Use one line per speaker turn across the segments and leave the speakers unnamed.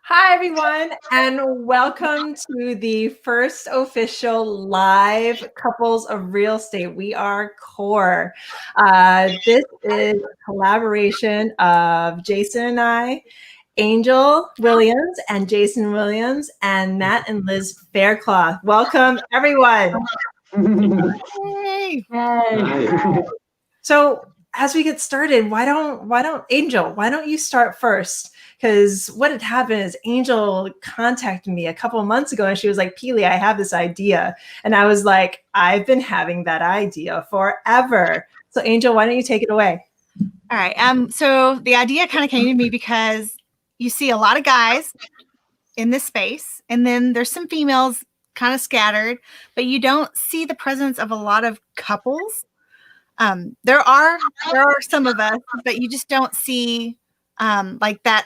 Hi, everyone, and welcome to the first official live Couples of Real Estate. We are Core. This is a collaboration of Jason and I, Angel Williams and Jason Williams, and Matt and Liz Faircloth. Welcome, everyone.
Yay.
Hey.
So, as we get started, why don't Angel? Why don't you start first? Because what had happened is Angel contacted me a couple of months ago and she was like, Peely, I have this idea. And I was like, I've been having that idea forever. So Angel, why don't you take it away?
All right. So the idea kind of came to me because you see a lot of guys in this space, and then there's some females kind of scattered, but you don't see the presence of a lot of couples. There are some of us, but you just don't see like that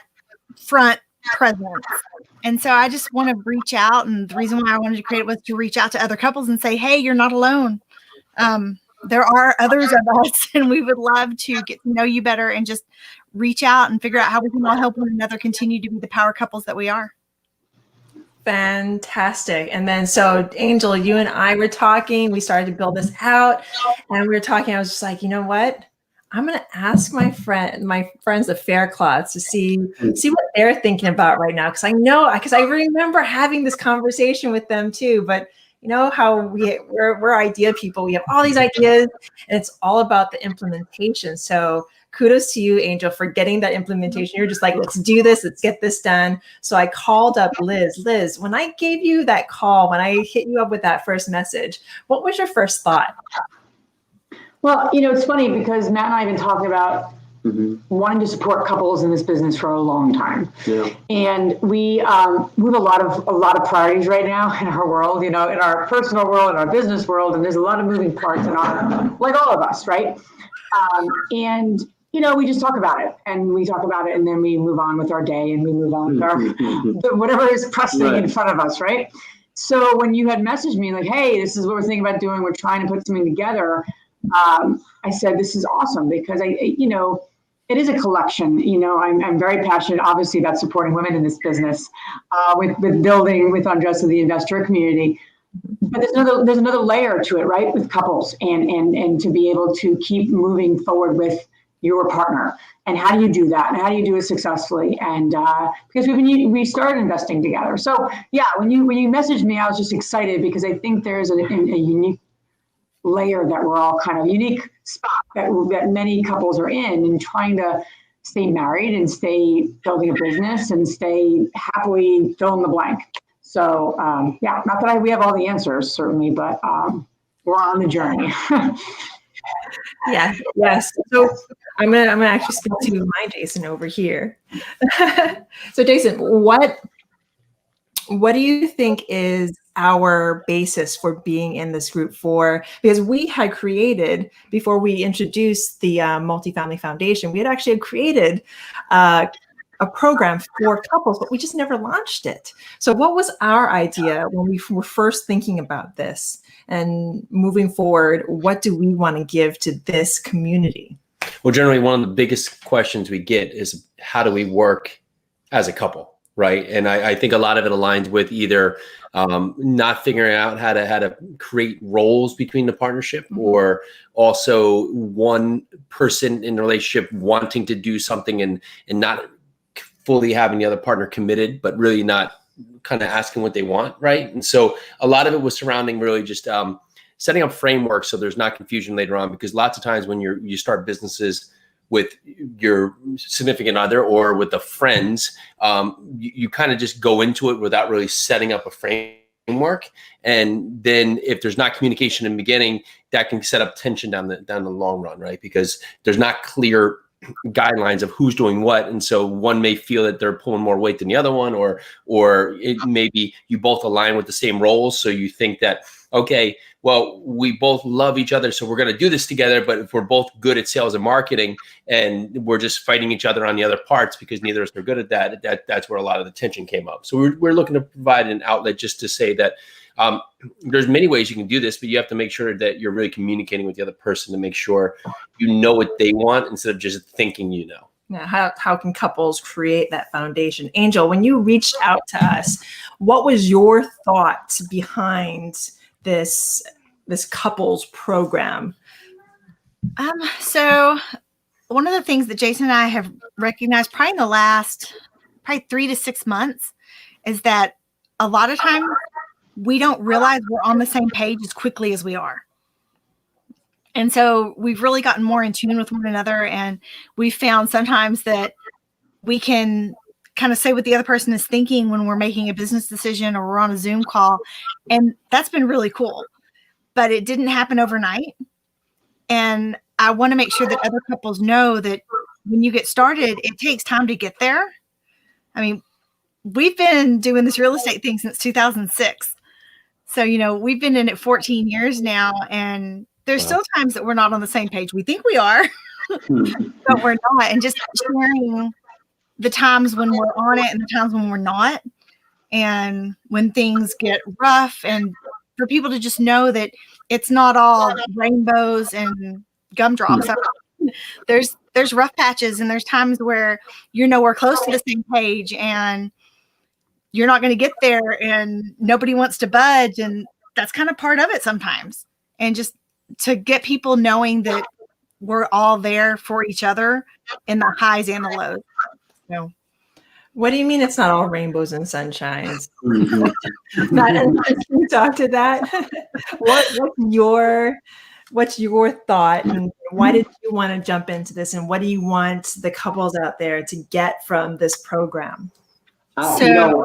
front presence. And so I just want to reach out, and the reason why I wanted to create it was to reach out to other couples and say, hey, you're not alone. There are others of us, and we would love to get to know you better and just reach out and figure out how we can all help one another continue to be the power couples that we are.
Fantastic. And then, so Angel, you and I were talking, we started to build this out, and we were talking, I was just like, you know what? I'm going to ask my friends, the Faircloths, to see what they're thinking about right now. Because I remember having this conversation with them too. But you know how we're idea people. We have all these ideas, and it's all about the implementation. So kudos to you, Angel, for getting that implementation. You're just like, let's do this. Let's get this done. So I called up Liz. Liz, when I gave you that call, when I hit you up with that first message, what was your first thought?
Well, it's funny because Matt and I have been talking about wanting to support couples in this business for a long time.
Yeah.
And we have a lot of priorities right now in our world, in our personal world, in our business world, and there's a lot of moving parts in like all of us, right? And we just talk about it, and then we move on with our day, and we move on with our whatever is pressing in front of us, right? So when you had messaged me like, hey, this is what we're thinking about doing, we're trying to put something together, I said, this is awesome because it is a collection. I'm very passionate, obviously, about supporting women in this business, with building with Undress of the investor community. But there's another layer to it, right? With couples and to be able to keep moving forward with your partner. And how do you do that? And how do you do it successfully? And because we started investing together. So yeah, when you messaged me, I was just excited because I think there's a unique layer that we're all kind of unique spot that many couples are in trying to stay married and stay building a business and stay happily fill in the blank. So yeah, not that we have all the answers certainly, but we're on the journey.
Yeah. Yes. So I'm gonna actually speak to my Jason over here. So Jason, what do you think is our basis for being in this group because we had created, before we introduced the Multifamily Foundation, we had actually created a program for couples, but we just never launched it. So what was our idea when we were first thinking about this and moving forward? What do we want to give to this community?
Well, generally, one of the biggest questions we get is how do we work as a couple? Right. And I think a lot of it aligns with either not figuring out how to create roles between the partnership, or also one person in the relationship wanting to do something and not fully having the other partner committed, but really not kind of asking what they want. Right. And so a lot of it was surrounding really just setting up frameworks so there's not confusion later on, because lots of times when you start businesses with your significant other or with the friends, you kind of just go into it without really setting up a framework. And then if there's not communication in the beginning, that can set up tension down the long run, right? Because there's not clear guidelines of who's doing what. And so one may feel that they're pulling more weight than the other one, or it may be you both align with the same roles. So you think that, okay, well, we both love each other, so we're going to do this together. But if we're both good at sales and marketing and we're just fighting each other on the other parts because neither of us are good at that's where a lot of the tension came up. So we're looking to provide an outlet just to say that there's many ways you can do this, but you have to make sure that you're really communicating with the other person to make sure you know what they want instead of just thinking you know.
How can couples create that foundation? Angel, when you reached out to us, what was your thought behind this couples program?
So one of the things that Jason and I have recognized probably in the last 3 to 6 months is that a lot of times we don't realize we're on the same page as quickly as we are. And so we've really gotten more in tune with one another. And we found sometimes that we can kind of say what the other person is thinking when we're making a business decision or we're on a Zoom call. And that's been really cool. But it didn't happen overnight. And I want to make sure that other couples know that when you get started, it takes time to get there. I mean, we've been doing this real estate thing since 2006. So, we've been in it 14 years now, and there's still times that we're not on the same page. We think we are, but we're not. And just sharing the times when we're on it and the times when we're not, and when things get rough, and for people to just know that it's not all rainbows and gumdrops. There's rough patches, and there's times where you're nowhere close to the same page, and you're not going to get there, and nobody wants to budge, and that's kind of part of it sometimes. And just to get people knowing that we're all there for each other in the highs and the lows. So,
what do you mean it's not all rainbows and sunshines? Can you talk to that? What's your thought, and why did you want to jump into this, and what do you want the couples out there to get from this program?
Wow.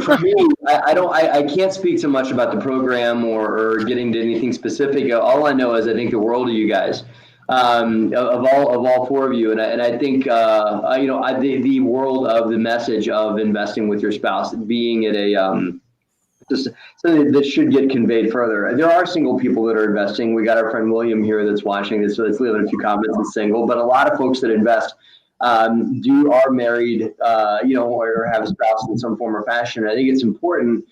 For me, I can't speak so much about the program or getting to anything specific. All I know is I think the world of you guys, of all four of you, and I think the world of the message of investing with your spouse being at a just something that should get conveyed further. There are single people that are investing. We got our friend William here that's watching this, so let's leave a few comments and single. But a lot of folks that invest are married, or have a spouse in some form or fashion. I think it's important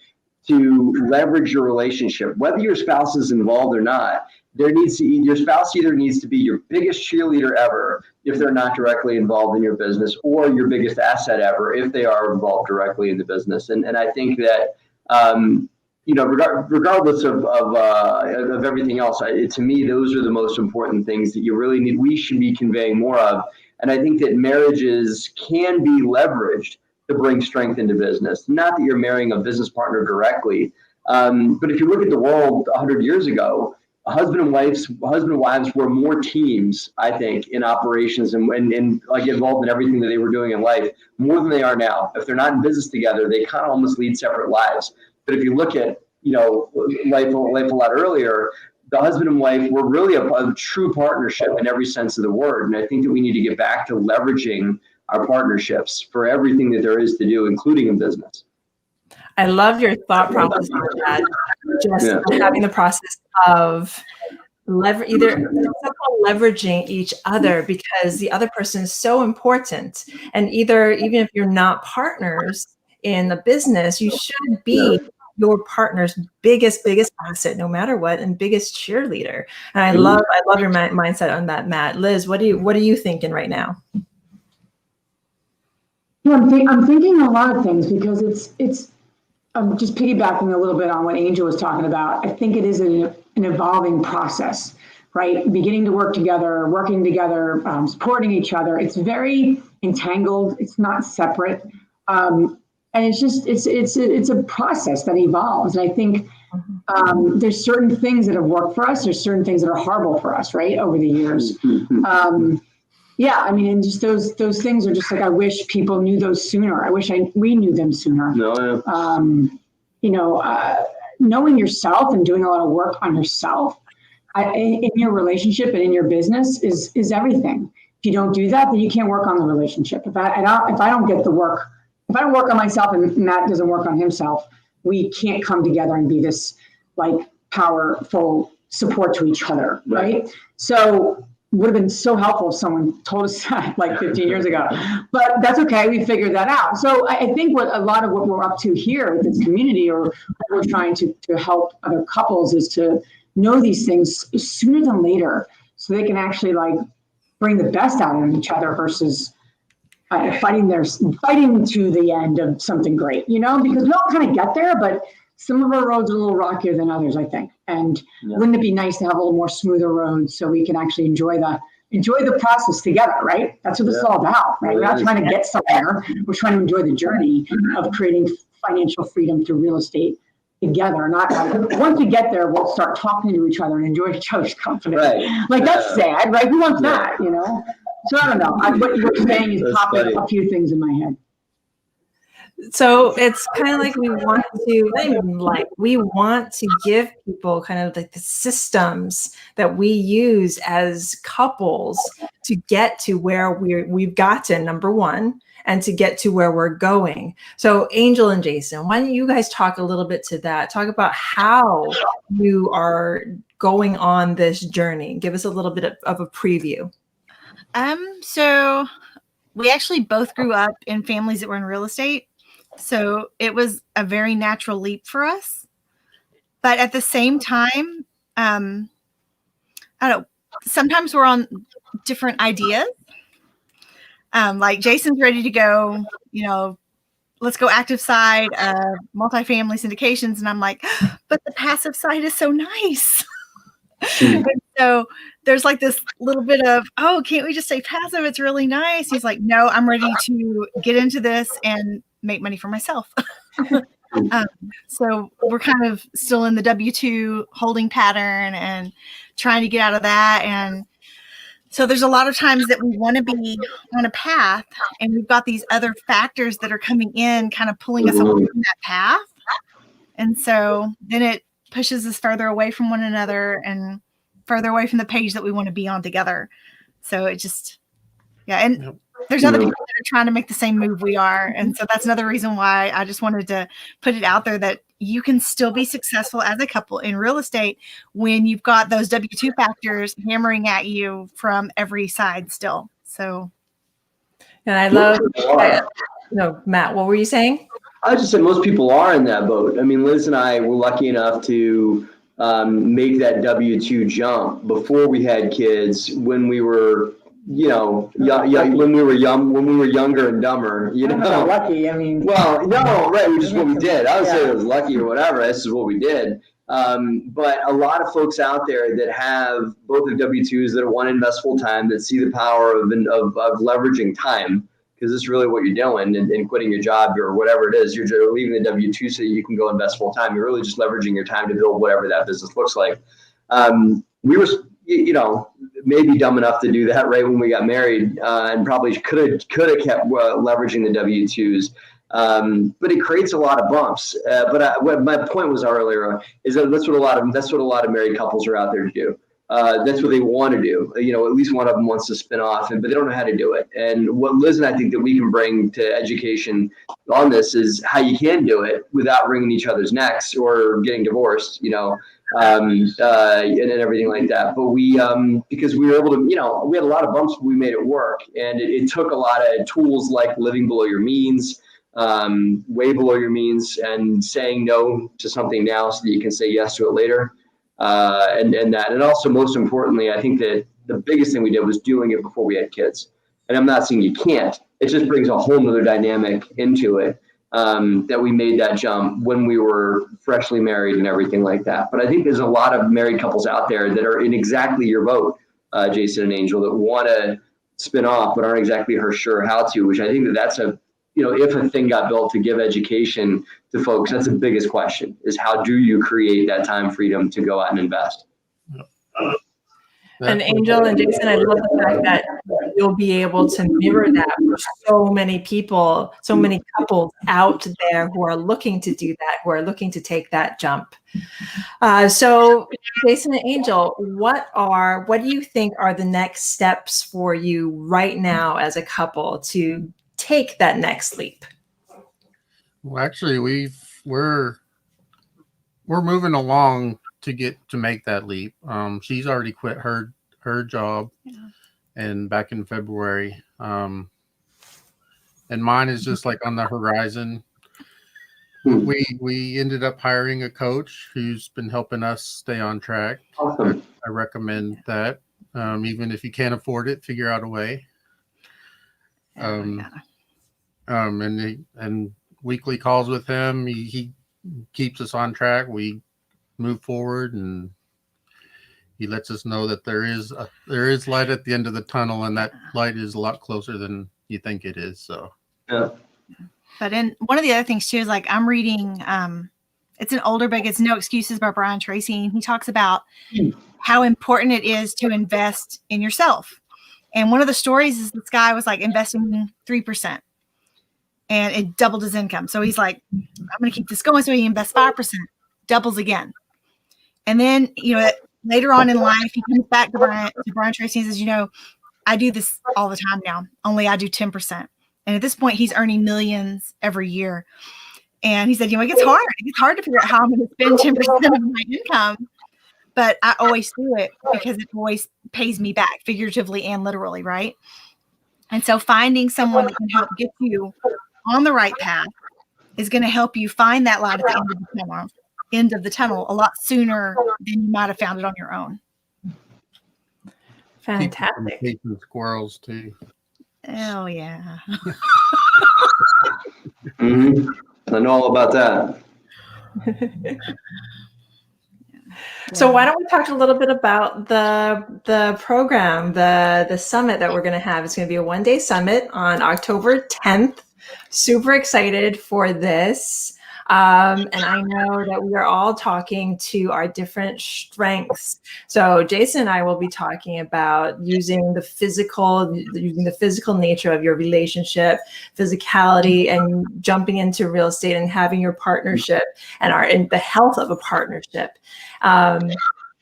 to leverage your relationship, whether your spouse is involved or not. Your spouse either needs to be your biggest cheerleader ever if they're not directly involved in your business, or your biggest asset ever if they are involved directly in the business. And I think that regardless of everything else, to me, those are the most important things that you really need. We should be conveying more of. And I think that marriages can be leveraged to bring strength into business. Not that you're marrying a business partner directly, but if you look at the world 100 years ago, husband and wives were more teams, I think, in operations and like involved in everything that they were doing in life more than they are now. If they're not in business together, they kind of almost lead separate lives. But if you look at life a lot earlier, the husband and wife were really a true partnership in every sense of the word. And I think that we need to get back to leveraging our partnerships for everything that there is to do, including in business.
I love your thought process on that. Just having the process of leveraging each other, because the other person is so important. And even if you're not partners in the business, you should be your partner's biggest asset, no matter what, and biggest cheerleader. And I love your mindset on that, Matt. Liz, what are you thinking right now?
I'm thinking a lot of things, because it's I'm just piggybacking a little bit on what Angel was talking about. I think it is an evolving process, right? Beginning to work together, working together, supporting each other. It's very entangled. It's not separate. And it's a process that evolves. And I think there's certain things that have worked for us. There's certain things that are horrible for us, right, over the years. And just those things are just like, I wish people knew those sooner. I wish we knew them sooner. Knowing yourself and doing a lot of work on yourself in your relationship and in your business is everything. If you don't do that, then you can't work on the relationship. If I don't get the work, if I don't work on myself and Matt doesn't work on himself, we can't come together and be this like powerful support to each other, right? So would have been so helpful if someone told us that like 15 years ago, but that's okay. We figured that out. So I think a lot of what we're up to here with this community, or what we're trying to help other couples, is to know these things sooner than later, so they can actually bring the best out of each other versus fighting to the end of something great, because we all kind of get there, but some of our roads are a little rockier than others, I think. And wouldn't it be nice to have a little more smoother roads so we can actually enjoy the process together, right? That's what this is all about, right? We're not trying to get somewhere. We're trying to enjoy the journey of creating financial freedom through real estate together. Not once we get there, we'll start talking to each other and enjoy each other's company.
Right.
Like that's sad, right? Who wants that, So I don't know. What you're saying is popping a few things in my head.
So it's kind of like we want to give people kind of like the systems that we use as couples to get to where we've gotten, number one, and to get to where we're going. So Angel and Jason, why don't you guys talk a little bit to that? Talk about how you are going on this journey. Give us a little bit of a preview.
So we actually both grew up in families that were in real estate. So it was a very natural leap for us. But at the same time, I don't know, sometimes we're on different ideas. Like Jason's ready to go, let's go active side of multifamily syndications. And I'm like, but the passive side is so nice. And so there's like this little bit of, can't we just say passive? It's really nice. He's like, no, I'm ready to get into this and make money for myself. So we're kind of still in the W-2 holding pattern and trying to get out of that. And so there's a lot of times that we want to be on a path and we've got these other factors that are coming in, kind of pulling us away from that path. And so then it pushes us further away from one another and further away from the page that we want to be on together. So it just, and there's other people that are trying to make the same move we are. And so that's another reason why I just wanted to put it out there that you can still be successful as a couple in real estate when you've got those W-2 factors hammering at you from every side still. So.
And I love, Matt, what were you saying?
I just said most people are in that boat. I mean, Liz and I were lucky enough to make that W-2 jump before we had kids when we were, when we were younger and dumber,
Lucky, I mean.
Well, no, right, which is what we did. I would say it was lucky or whatever. This is what we did. But a lot of folks out there that have both the W-2s that want to invest full time, that see the power of leveraging time, because this is really what you're doing, and quitting your job or whatever it is. You're leaving the W-2 so you can go invest full time. You're really just leveraging your time to build whatever that business looks like. We were, maybe dumb enough to do that right when we got married, and probably could have kept leveraging the W-2s. But it creates a lot of bumps. But what my point was earlier is that that's what a lot of married couples are out there to do. That's what they want to do. At least one of them wants to spin off, but they don't know how to do it. And what Liz and I think that we can bring to education on this is how you can do it without wringing each other's necks or getting divorced, and everything like that. But we, because we were able to, we had a lot of bumps, but we made it work. And it took a lot of tools like living below your means, way below your means, and saying no to something now so that you can say yes to it later. And also most importantly, I think that the biggest thing we did was doing it before we had kids. And I'm not saying you can't, it just brings a whole nother dynamic into it, that we made that jump when we were freshly married and everything like that. But I think there's a lot of married couples out there that are in exactly your boat, Jason and Angel, that want to spin off, but aren't exactly sure how to, which I think that's if a thing got built to give education to folks, that's the biggest question, is how do you create that time freedom to go out and invest?
And Angel and Jason, I love the fact that you'll be able to mirror that for so many people, so many couples out there who are looking to do that, who are looking to take that jump. So Jason and Angel, what do you think are the next steps for you right now as a couple to take that next leap?
Well, actually, we're moving along to make that leap. She's already quit her job, and back in February, and mine is just like on the horizon. We ended up hiring a coach who's been helping us stay on track.
Awesome.
I recommend that. Even if you can't afford it, figure out a way. And weekly calls with him. He keeps us on track. We move forward, and he lets us know that there is light at the end of the tunnel, and that light is a lot closer than you think it is. So,
Yeah.
But one of the other things too is like I'm reading. It's an older book. It's No Excuses by Brian Tracy. And he talks about how important it is to invest in yourself. And one of the stories is this guy was like investing 3%. And it doubled his income. So he's like, I'm going to keep this going. So he invests 5%, doubles again. And then, later on in life, he comes back to Brian Tracy and says, I do this all the time now, only I do 10%. And at this point, he's earning millions every year. And he said, it gets hard. It gets hard to figure out how I'm going to spend 10% of my income. But I always do it because it always pays me back, figuratively and literally, right? And so finding someone that can help get you on the right path is going to help you find that light at the end of the tunnel a lot sooner than you might have found it on your own.
Fantastic.
Chasing squirrels too.
Oh yeah.
Mm-hmm. I know all about that.
So why don't we talk a little bit about the program, the summit that we're going to have. It's going to be a one-day summit on October 10th. Super excited for this. And I know that we are all talking to our different strengths. So Jason and I will be talking about using the physical nature of your relationship, physicality, and jumping into real estate and having your partnership and the health of a partnership.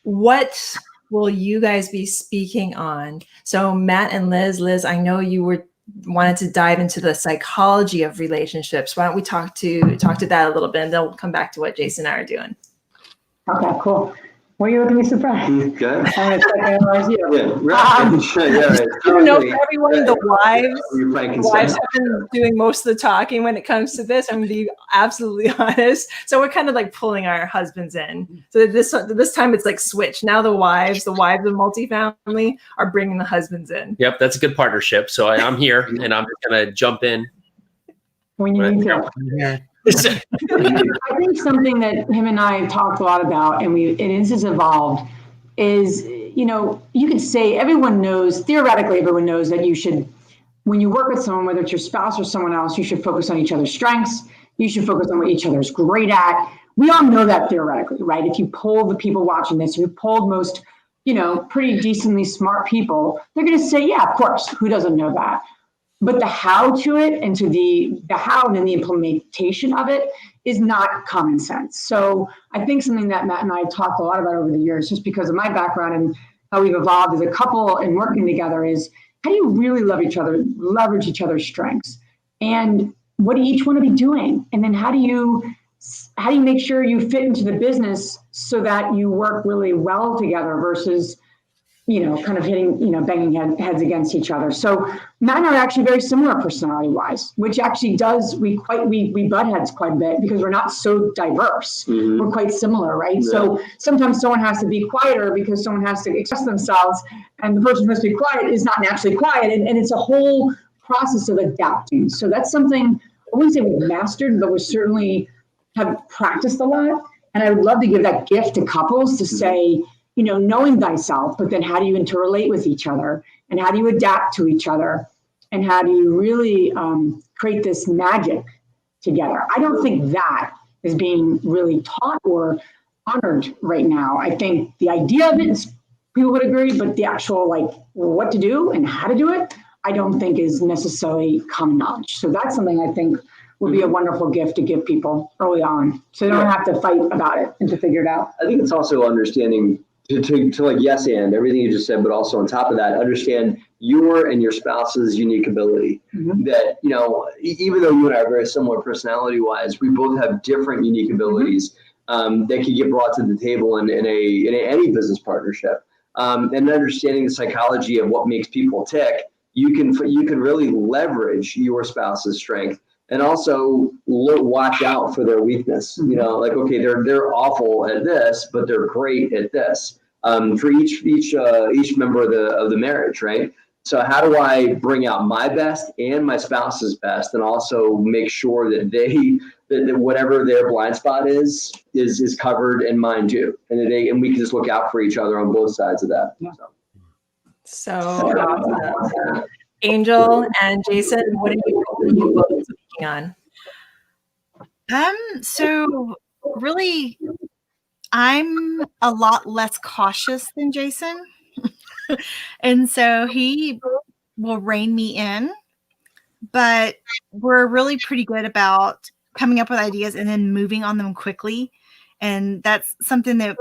What will you guys be speaking on? So Matt and Liz, I know you wanted to dive into the psychology of relationships. Why don't we talk to that a little bit, and then we'll come back to what Jason and I are doing.
Okay, cool. Well, you're looking at me surprised.
Good.
I'm going to analyze you.
Yeah, right. Right.
You know, for everyone, the wives
Wives
have been doing most of the talking when it comes to this. I'm going to be absolutely honest. So we're kind of like pulling our husbands in. So this time it's like switch. Now the wives of multifamily are bringing the husbands in.
Yep, that's a good partnership. So I'm here, and I'm just going to jump in.
When you need to.
Yeah.
I think something that him and I talked a lot about, and this has evolved, is, you could say theoretically everyone knows that you should, when you work with someone, whether it's your spouse or someone else, you should focus on each other's strengths. You should focus on what each other's great at. We all know that theoretically, right? If you poll the people watching this, you polled most, pretty decently smart people, they're going to say, yeah, of course, who doesn't know that? But the how to it and to the how and then the implementation of it is not common sense. So I think something that Matt and I have talked a lot about over the years, just because of my background and how we've evolved as a couple and working together, is how do you really love each other, leverage each other's strengths? And what do each want to be doing? And then how do you make sure you fit into the business so that you work really well together versus kind of hitting, banging heads against each other. So Matt and I are actually very similar personality-wise, which actually we butt heads quite a bit because we're not so diverse. Mm-hmm. We're quite similar, right? Yeah. So sometimes someone has to be quieter because someone has to express themselves, and the person who has to be quiet is not naturally quiet, and it's a whole process of adapting. So that's something I wouldn't say we've mastered, but we certainly have practiced a lot. And I would love to give that gift to couples to say, knowing thyself, but then how do you interrelate with each other, and how do you adapt to each other, and how do you really create this magic together? I don't think that is being really taught or honored right now. I think the idea of it is, people would agree, but the actual what to do and how to do it, I don't think is necessarily common knowledge. So that's something I think would be a wonderful gift to give people early on, so they don't have to fight about it and to figure it out. I
think it's also understanding to yes and everything you just said, but also on top of that, understand your and your spouse's unique ability. Mm-hmm. That, even though you and I are very similar personality wise, we both have different unique abilities that can get brought to the table in any business partnership. And understanding the psychology of what makes people tick, you can really leverage your spouse's strength. And also watch out for their weakness. Okay, they're awful at this, but they're great at this. for each member of the marriage, right? So how do I bring out my best and my spouse's best, and also make sure that that whatever their blind spot is covered in mine too, and we can just look out for each other on both sides of that.
So awesome. Angel and Jason, what are you both speaking on?
So really, I'm a lot less cautious than Jason. And so he will rein me in, but we're really pretty good about coming up with ideas and then moving on them quickly. And that's something that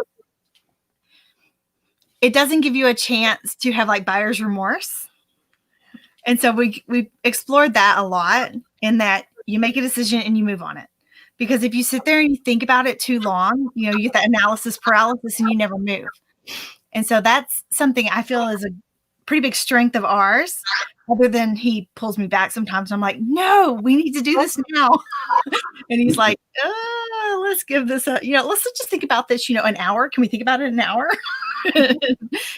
it doesn't give you a chance to have like buyer's remorse. And so we explored that a lot, in that you make a decision and you move on it. Because if you sit there and you think about it too long, you get that analysis paralysis and you never move. And so that's something I feel is a pretty big strength of ours, other than he pulls me back sometimes. I'm like, no, we need to do this now. And he's like, let's give this let's just think about this, an hour. Can we think about it in an hour?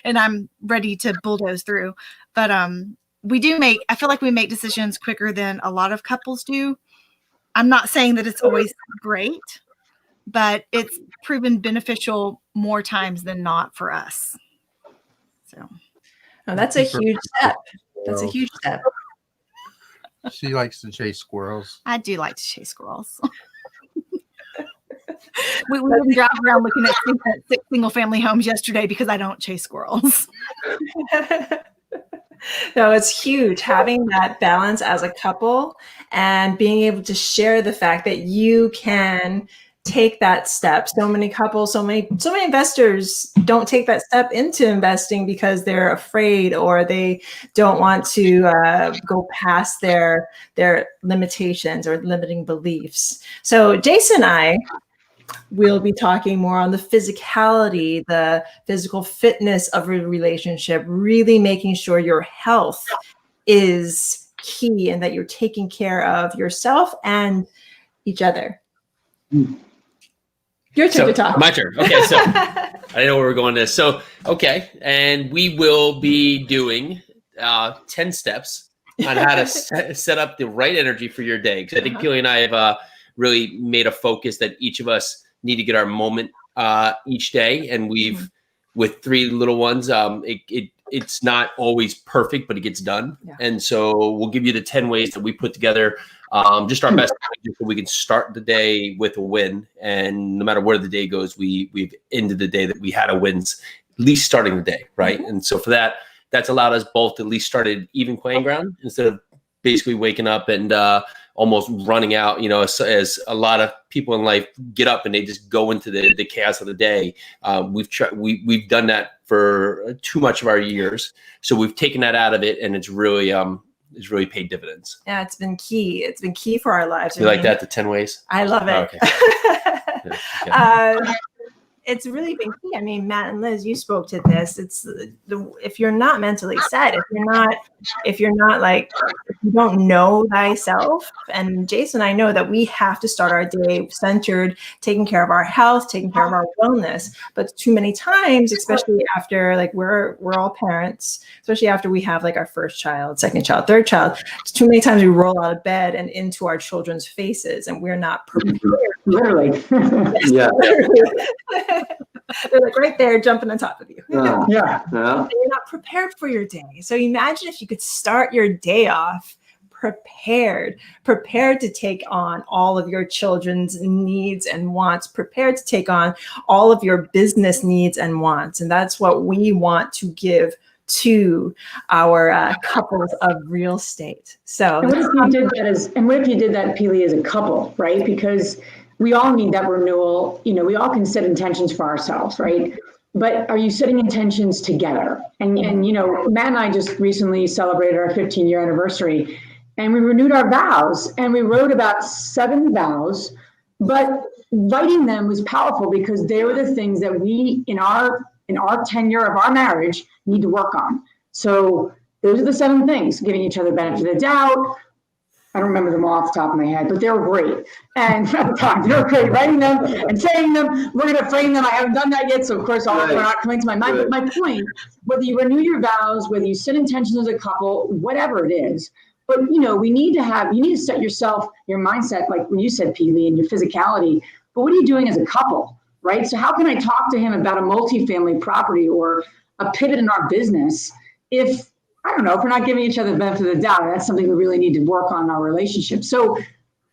And I'm ready to bulldoze through. But I feel like we make decisions quicker than a lot of couples do. I'm not saying that it's always great, but it's proven beneficial more times than not for us. So,
that's a huge step. That's a huge step.
She likes to chase squirrels.
I do like to chase squirrels. we didn't drive around looking at 6 single-family homes yesterday because I don't chase squirrels.
No, it's huge having that balance as a couple and being able to share the fact that you can take that step. So many couples, so many investors don't take that step into investing because they're afraid or they don't want to go past their limitations or limiting beliefs. So Jason and I will be talking more on the physicality, the physical fitness of a relationship, really making sure your health is key and that you're taking care of yourself and each other. Your turn to talk.
My turn. Okay, so I didn't know where we're going to. So, okay, and we will be doing 10 steps on how to set up the right energy for your day. Because I think Keely and I have really made a focus that each of us need to get our moment each day. And we've, with 3 little ones, it's not always perfect, but it gets done. Yeah. And so we'll give you the 10 ways that we put together just our best so we can start the day with a win. And no matter where the day goes, we've ended the day that we had a wins, at least starting the day, right? And so for that's allowed us both to at least start at even playing ground instead of basically waking up and almost running out, as a lot of people in life get up and they just go into the chaos of the day. We've done that for too much of our years. So we've taken that out of it, and it's really paid dividends.
Yeah, it's been key. It's been key for our lives.
You like that, the 10 ways?
I love it.
Oh, okay. Yeah, okay.
It's really been key. I mean, Matt and Liz, you spoke to this. It's if you're not mentally set, if you don't know thyself. And Jason, I know that we have to start our day centered, taking care of our health, taking care of our wellness. But too many times, especially after we're all parents, especially after we have our first child, second child, third child, too many times we roll out of bed and into our children's faces, and we're not prepared.
Literally.
Yeah.
They're right there jumping on top of you.
Yeah.
And you're not prepared for your day. So imagine if you could start your day off prepared to take on all of your children's needs and wants, prepared to take on all of your business needs and wants. And that's what we want to give to our couples of real estate. So
what if you did that, Pili, as a couple, right? Because we all need that renewal. We all can set intentions for ourselves, right? But are you setting intentions together? And Matt and I just recently celebrated our 15-year anniversary, and we renewed our vows, and we wrote about 7 vows, but writing them was powerful because they were the things that we, in our tenure of our marriage, need to work on. So those are the 7 things: giving each other benefit of the doubt, I don't remember them all off the top of my head, but they were great. And at the time, they were great, writing them and saying them. We're going to frame them. I haven't done that yet, so of course, all of them are not coming to my mind. But my point, whether you renew your vows, whether you set intentions as a couple, whatever it is, but you need to set yourself, your mindset, like when you said, Peely, and your physicality. But what are you doing as a couple, right? So how can I talk to him about a multifamily property or a pivot in our business if, I don't know, if we're not giving each other the benefit of the doubt? That's something we really need to work on in our relationship. So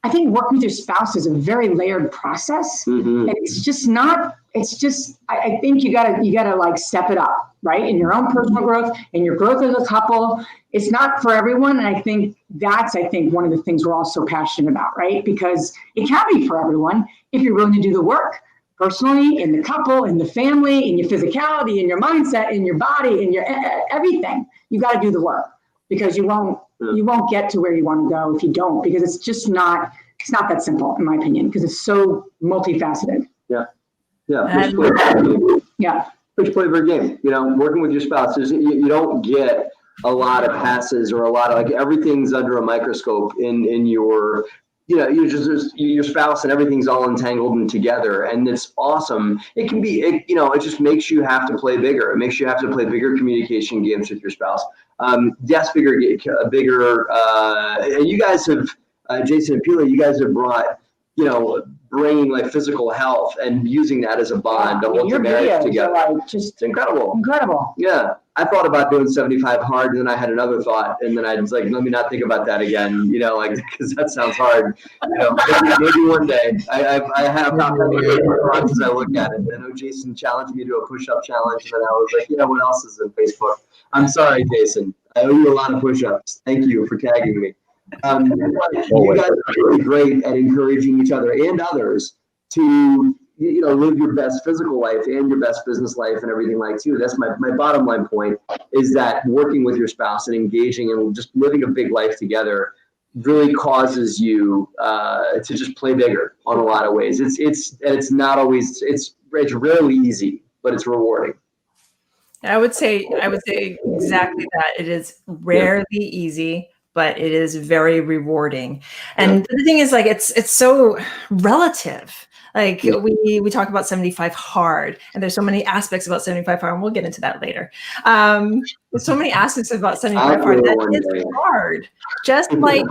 I think working with your spouse is a very layered process. Mm-hmm. And I think you gotta like step it up, right? In your own personal growth, in your growth as a couple. It's not for everyone. And I think that's one of the things we're all so passionate about, right? Because it can be for everyone if you're willing to do the work personally, in the couple, in the family, in your physicality, in your mindset, in your body, in your everything. You got to do the work, because you won't get to where you want to go if you don't, because it's not that simple, in my opinion, because it's so multifaceted.
Yeah. Which play for a game, working with your spouse, you don't get a lot of passes or a lot of, like, everything's under a microscope in your, your spouse, and everything's all entangled and together, and it's awesome. It can be, it just makes you have to play bigger. It makes you have to play bigger communication games with your spouse. Yes, bigger, and you guys have, Jason and Peely, you guys have brought, bringing like physical health and using that as a bond to hold your marriage together. Like just incredible. Yeah. I thought about doing 75 hard, and then I had another thought, and then I was like, let me not think about that again, because that sounds hard. Maybe one day. I have not thoughts as I look at it. I know Jason challenged me to a push-up challenge, and then I was like, what else is in Facebook? I'm sorry, Jason. I owe you a lot of push-ups. Thank you for tagging me. You guys are really great at encouraging each other and others to live your best physical life and your best business life and everything like too. That's my bottom line point, is that working with your spouse and engaging and just living a big life together really causes you to just play bigger on a lot of ways. It's not always, it's rarely easy, but it's rewarding.
I would say exactly that. It is rarely easy, but it is very rewarding. And the thing is, like, it's so relative. Like, we talk about 75 hard, and there's so many aspects about 75 hard, and we'll get into that later. There's so many aspects about 75 hard that is hard. Just like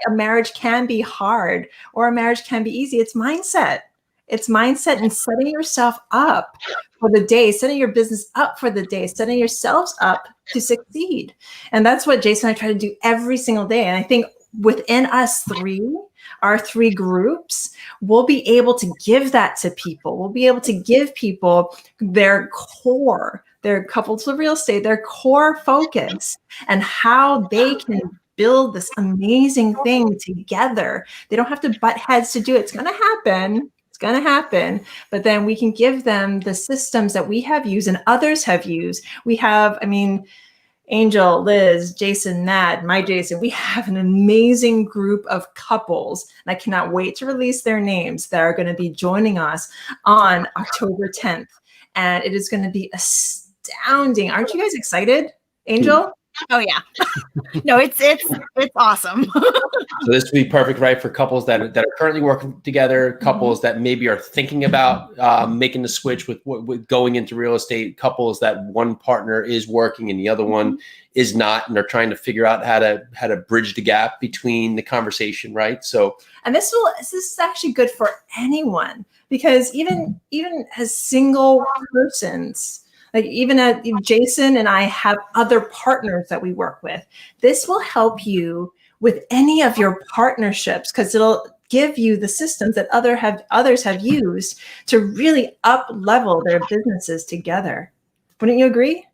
a marriage can be hard or a marriage can be easy. It's mindset. It's mindset and setting yourself up for the day, setting your business up for the day, setting yourselves up to succeed. And that's what Jason and I try to do every single day. And I think within us our three groups, we'll be able to give that to people. We'll be able to give people their core, their couples of real estate, their core focus, and how they can build this amazing thing together. They don't have to butt heads to do it. It's going to happen, but then we can give them the systems that we have used and others have used. We have, Angel, Liz, Jason, Nat, my Jason, we have an amazing group of couples, and I cannot wait to release their names, that are going to be joining us on October 10th. And it is going to be astounding. Aren't you guys excited, Angel?
Oh yeah. No, it's awesome.
So this would be perfect, right, for couples that are currently working together, couples that maybe are thinking about making the switch with going into real estate, couples that one partner is working and the other one is not, and they're trying to figure out how to bridge the gap between the conversation, right? So, and
this is actually good for anyone, because even as single persons, like even Jason and I have other partners that we work with. This will help you with any of your partnerships, because it'll give you the systems that others have used to really up level their businesses together. Wouldn't you agree?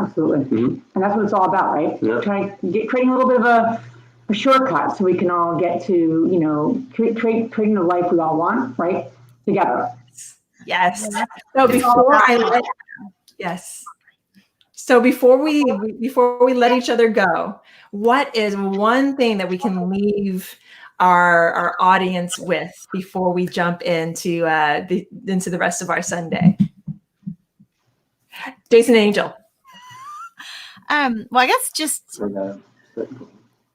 Absolutely. Mm-hmm. And that's what it's all about, right? Yeah. Creating a little bit of a shortcut so we can all get to, creating the life we all want, right? Together.
Yes. So before we let each other go, what is one thing that we can leave our audience with before we jump into the rest of our Sunday? Jason, Angel.
Well, I guess just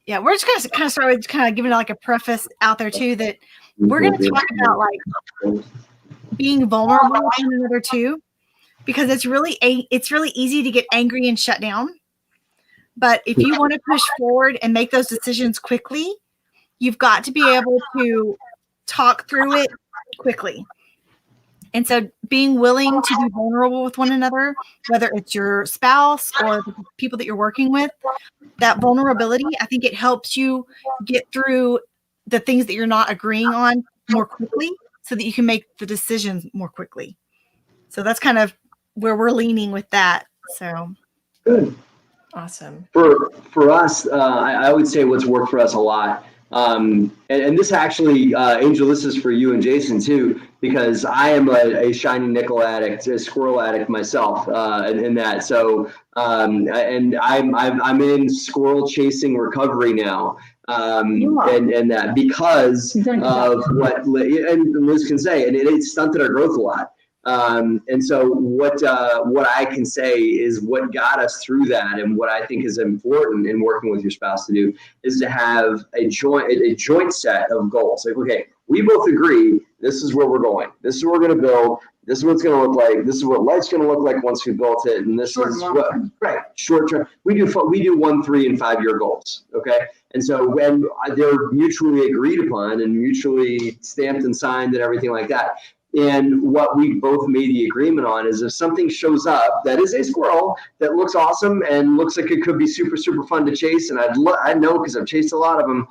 Yeah, we're just going to kind of start with kind of giving like a preface out there too, that we're going to talk about like being vulnerable with one another too, because it's really easy to get angry and shut down. But if you want to push forward and make those decisions quickly, you've got to be able to talk through it quickly. And so being willing to be vulnerable with one another, whether it's your spouse or the people that you're working with, that vulnerability, I think it helps you get through the things that you're not agreeing on more quickly so that you can make the decisions more quickly. So that's kind of where we're leaning with that. So
Good.
Awesome.
For us, I would say what's worked for us a lot. And this actually, Angel, this is for you and Jason too, because I am a shiny nickel addict, a squirrel addict myself, in that. So, and I'm in squirrel chasing recovery now. And that because of what, and Liz can say, and it stunted our growth a lot. And so what I can say is what got us through that, and what I think is important in working with your spouse to do is to have a joint set of goals. Like, okay, we both agree this is where we're going. This is what we're going to build. This is what it's going to look like. This is what life's going to look like once we built it. And this is what, right, short term. We do 1, 3, and 5 year goals. Okay. And so when they're mutually agreed upon and mutually stamped and signed and everything like that. And what we both made the agreement on is if something shows up that is a squirrel that looks awesome and looks like it could be super, super fun to chase. And I know, because I've chased a lot of them,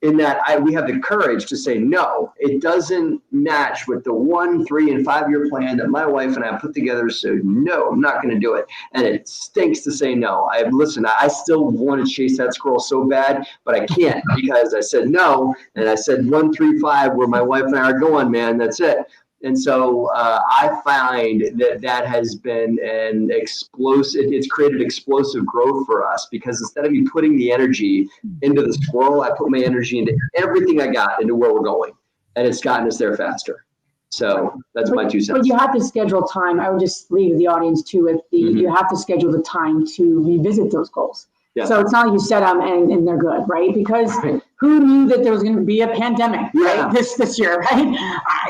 in that we have the courage to say, no, it doesn't match with the 1, 3, and 5 year plan that my wife and I put together. So no, I'm not going to do it. And it stinks to say no. I still want to chase that squirrel so bad, but I can't because I said no. And I said 1, 3, 5, where my wife and I are going, man, that's it. And so I find that has been an explosive, it's created explosive growth for us, because instead of me putting the energy into the squirrel, I put my energy into everything I got into where we're going. And it's gotten us there faster. So that's my 2 cents.
But you have to schedule time. I would just leave the audience too with you have to schedule the time to revisit those goals. Yeah. So it's not like you set them and they're good, right? Because who knew that there was going to be a pandemic, right? This year, right?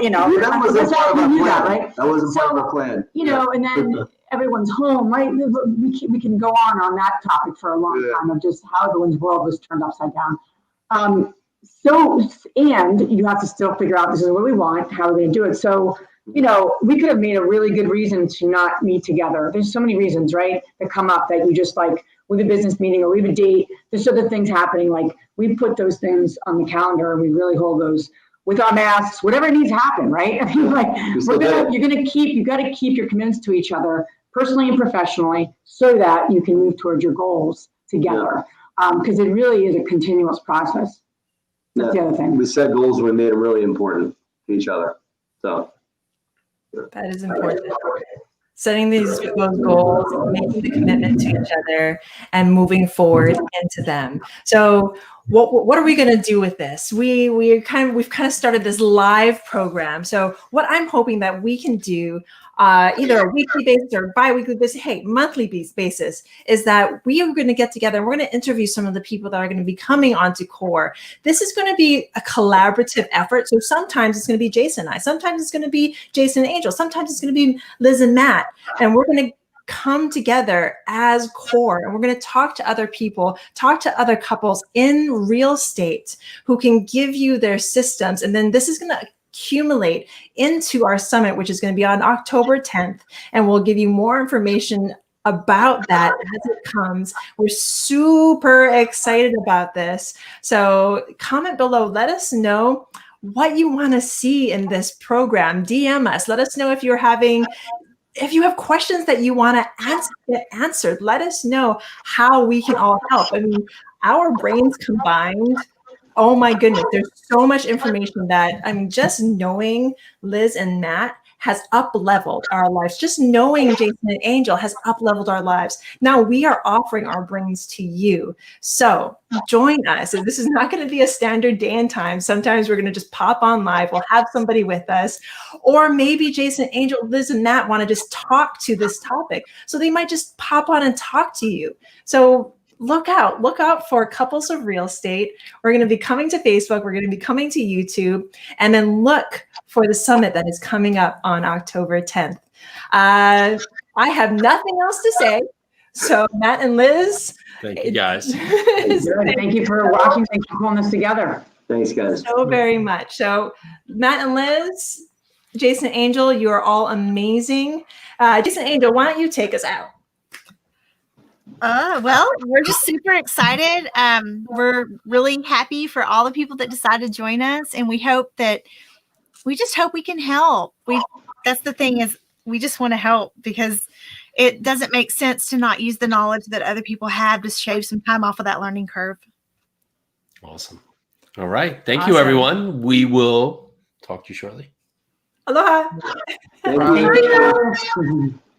That wasn't part of our plan. Right? That wasn't part of our plan.
And then everyone's home, right? We can go on that topic for a long time of just how everyone's world was turned upside down. And you have to still figure out this is what we want, how we're going to do it. So, we could have made a really good reason to not meet together. There's so many reasons, right, that come up that you just like with a business meeting or we have a date. There's other things happening. Like we put those things on the calendar and we really hold those with our masks, whatever needs to happen, right? I mean, like you got to keep your commitments to each other personally and professionally so that you can move towards your goals together. Because it really is a continuous process. That's the other thing.
We set goals and we made them really important to each other. So.
That is important. Setting those goals, making the commitment to each other, and moving forward into them. So, what are we going to do with this? We've kind of started this live program. So, what I'm hoping that we can do, either a weekly basis or bi-weekly basis, monthly basis, is that we are going to get together and we're going to interview some of the people that are going to be coming onto CORE. This is going to be a collaborative effort. So sometimes it's going to be Jason and I, sometimes it's going to be Jason and Angel, sometimes it's going to be Liz and Matt, and we're going to come together as CORE, and we're going to talk to other people, talk to other couples in real estate who can give you their systems, and then this is going to accumulate into our summit, which is going to be on October 10th. And we'll give you more information about that as it comes. We're super excited about this. So comment below. Let us know what you want to see in this program. DM us. Let us know if you have questions that you want to get answered. Let us know how we can all help. I mean, our brains combined, oh my goodness, there's so much information that just knowing Liz and Matt has up-leveled our lives. Just knowing Jason and Angel has up-leveled our lives. Now we are offering our brains to you. So join us. This is not going to be a standard day and time. Sometimes we're going to just pop on live. We'll have somebody with us. Or maybe Jason, Angel, Liz, and Matt want to just talk to this topic. So they might just pop on and talk to you. So look out for Couples of Real Estate. We're going to be coming to Facebook. We're going to be coming to YouTube, and then look for the summit that is coming up on October 10th. I have nothing else to say. So Matt and Liz,
Thank you, guys.
Thank you for watching. Thanks for pulling this together.
Thanks, guys.
So very much. So Matt and Liz, Jason and Angel, you are all amazing. Jason and Angel, why don't you take us out?
Well, we're just super excited. We're really happy for all the people that decided to join us, and we just hope we can help. That's the thing, is we just want to help, because it doesn't make sense to not use the knowledge that other people have to shave some time off of that learning curve.
Awesome. All right. Thank you, everyone. We will talk to you shortly.
Aloha.
Thank you.